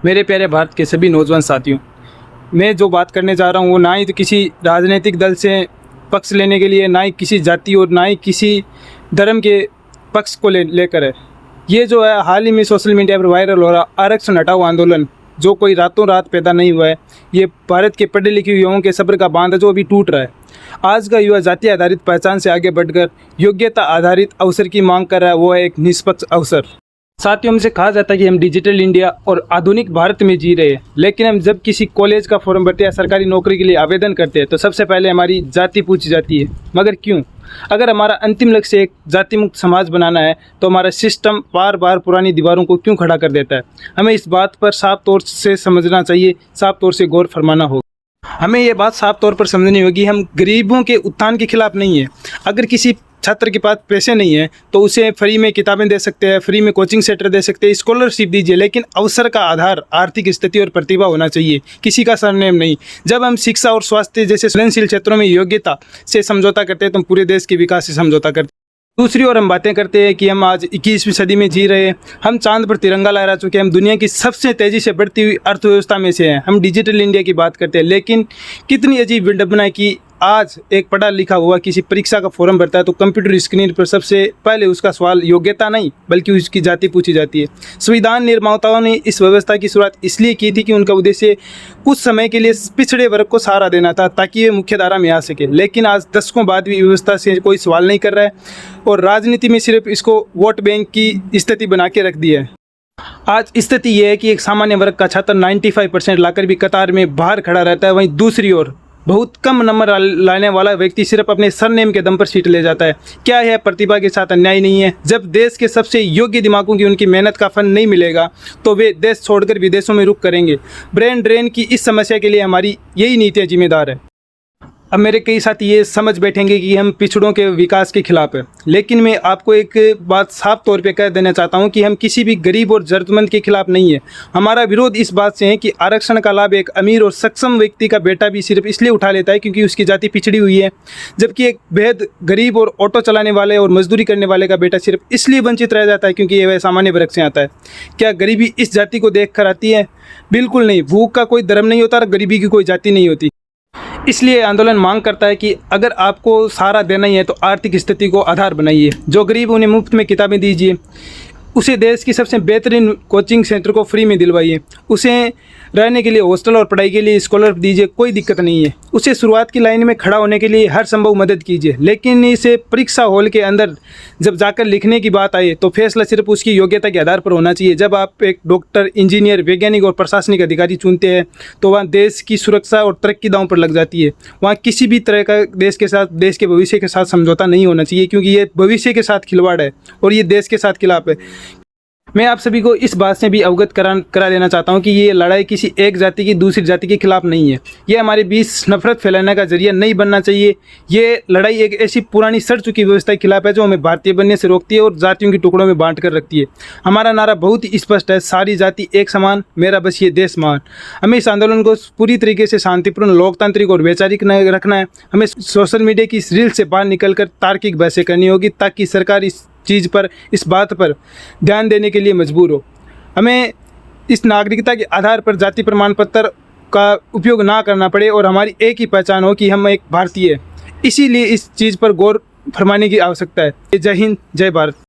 मेरे प्यारे भारत के सभी नौजवान साथियों, मैं जो बात करने जा रहा हूँ वो ना ही तो किसी राजनीतिक दल से पक्ष लेने के लिए, ना ही किसी जाति और ना ही किसी धर्म के पक्ष को लेकर है। ये जो है हाल ही में सोशल मीडिया पर वायरल हो रहा आरक्षण हटाओ आंदोलन, जो कोई रातों रात पैदा नहीं हुआ है, ये भारत के पढ़े लिखे युवाओं के सब्र का बांध है जो अभी टूट रहा है। आज का युवा जाति आधारित पहचान से आगे बढ़कर योग्यता आधारित अवसर की मांग कर रहा है, वो है एक निष्पक्ष अवसर। साथियों, हमसे कहा जाता है कि हम डिजिटल इंडिया और आधुनिक भारत में जी रहे हैं, लेकिन हम जब किसी कॉलेज का फॉर्म भरते या सरकारी नौकरी के लिए आवेदन करते हैं तो सबसे पहले हमारी जाति पूछी जाती है। मगर क्यों? अगर हमारा अंतिम लक्ष्य एक जाति मुक्त समाज बनाना है तो हमारा सिस्टम बार बार पुरानी दीवारों को क्यों खड़ा कर देता है? हमें इस बात पर साफ तौर से समझना चाहिए, साफ तौर से गौर फरमाना होगा। हमें ये बात साफ तौर पर समझनी होगी, हम गरीबों के उत्थान के खिलाफ नहीं है। अगर किसी छात्र के पास पैसे नहीं है तो उसे फ्री में किताबें दे सकते हैं, फ्री में कोचिंग सेंटर दे सकते हैं, स्कॉलरशिप दीजिए, लेकिन अवसर का आधार आर्थिक स्थिति और प्रतिभा होना चाहिए, किसी का सरनेम नहीं। जब हम शिक्षा और स्वास्थ्य जैसे सृजनशील क्षेत्रों में योग्यता से समझौता करते हैं तो हम पूरे देश के विकास से समझौता करते हैं। दूसरी ओर हम बातें करते हैं कि हम आज 21वीं सदी में जी रहे हैं, हम चांद पर तिरंगा लहरा चुके हैं, हम दुनिया की सबसे तेज़ी से बढ़ती हुई अर्थव्यवस्था में से हैं, हम डिजिटल इंडिया की बात करते हैं। लेकिन कितनी अजीब विडंबना है कि आज एक पढ़ा लिखा हुआ किसी परीक्षा का फॉर्म भरता है तो कंप्यूटर स्क्रीन पर सबसे पहले उसका सवाल योग्यता नहीं बल्कि उसकी जाति पूछी जाती है। संविधान निर्माताओं ने इस व्यवस्था की शुरुआत इसलिए की थी कि उनका उद्देश्य कुछ समय के लिए पिछड़े वर्ग को सहारा देना था ताकि वे मुख्यधारा में आ सके। लेकिन आज दशकों बाद भी व्यवस्था से कोई सवाल नहीं कर रहा है और राजनीति में सिर्फ इसको वोट बैंक की स्थिति बना के रख दिया है। आज स्थिति यह है कि एक सामान्य वर्ग का छात्र 95% लाकर भी कतार में बाहर खड़ा रहता है, वहीं दूसरी ओर बहुत कम नंबर लाने वाला व्यक्ति सिर्फ अपने सरनेम के दम पर सीट ले जाता है। क्या यह प्रतिभा के साथ अन्याय नहीं है? जब देश के सबसे योग्य दिमागों की उनकी मेहनत का फल नहीं मिलेगा तो वे देश छोड़कर विदेशों में रुख करेंगे। ब्रेन ड्रेन की इस समस्या के लिए हमारी यही नीतियाँ जिम्मेदार है। अब मेरे कई साथी ये समझ बैठेंगे कि हम पिछड़ों के विकास के खिलाफ है, लेकिन मैं आपको एक बात साफ तौर पे कह देना चाहता हूँ कि हम किसी भी गरीब और ज़रूरतमंद के खिलाफ नहीं है। हमारा विरोध इस बात से है कि आरक्षण का लाभ एक अमीर और सक्षम व्यक्ति का बेटा भी सिर्फ इसलिए उठा लेता है क्योंकि उसकी जाति पिछड़ी हुई है, जबकि एक बेहद गरीब और ऑटो चलाने वाले और मजदूरी करने वाले का बेटा सिर्फ इसलिए वंचित रह जाता है क्योंकि वह सामान्य वर्ग से आता है। क्या गरीबी इस जाति को देख कर आती है? बिल्कुल नहीं। भूख का कोई धर्म नहीं होता और गरीबी की कोई जाति नहीं होती। इसलिए आंदोलन मांग करता है कि अगर आपको सहारा देना ही है तो आर्थिक स्थिति को आधार बनाइए। जो गरीब उन्हें मुफ्त में किताबें दीजिए, उसे देश की सबसे बेहतरीन कोचिंग सेंटर को फ्री में दिलवाइए, उसे रहने के लिए हॉस्टल और पढ़ाई के लिए स्कॉलरशिप दीजिए, कोई दिक्कत नहीं है। उसे शुरुआत की लाइन में खड़ा होने के लिए हर संभव मदद कीजिए, लेकिन इसे परीक्षा हॉल के अंदर जब जाकर लिखने की बात आए तो फैसला सिर्फ उसकी योग्यता के आधार पर होना चाहिए। जब आप एक डॉक्टर, इंजीनियर, वैज्ञानिक और प्रशासनिक अधिकारी चुनते हैं तो वहाँ देश की सुरक्षा और तरक्की दांव पर लग जाती है। वहाँ किसी भी तरह का देश के साथ, देश के भविष्य के साथ समझौता नहीं होना चाहिए, क्योंकि ये भविष्य के साथ खिलवाड़ है और ये देश के साथ खिलाफ है। मैं आप सभी को इस बात से भी अवगत करा देना चाहता हूं कि ये लड़ाई किसी एक जाति की दूसरी जाति के खिलाफ नहीं है। ये हमारे बीच नफरत फैलाने का जरिया नहीं बनना चाहिए। ये लड़ाई एक ऐसी पुरानी सड़ चुकी व्यवस्था के खिलाफ है जो हमें भारतीय बनने से रोकती है और जातियों के टुकड़ों में बांट कर रखती है। हमारा नारा बहुत ही स्पष्ट है, सारी जाति एक समान, मेरा बस ये देश महान। हमें इस आंदोलन को पूरी तरीके से शांतिपूर्ण, लोकतांत्रिक और वैचारिक रखना है। हमें सोशल मीडिया की इस रील से बाहर निकलकर तार्किक बहसें करनी होगी ताकि सरकार इस बात पर ध्यान देने के लिए मजबूर हो। हमें इस नागरिकता के आधार पर जाति प्रमाण पत्र का उपयोग ना करना पड़े और हमारी एक ही पहचान हो कि हम एक भारतीय हैं। इसीलिए इस चीज़ पर गौर फरमाने की आवश्यकता है। जय हिंद, जय भारत।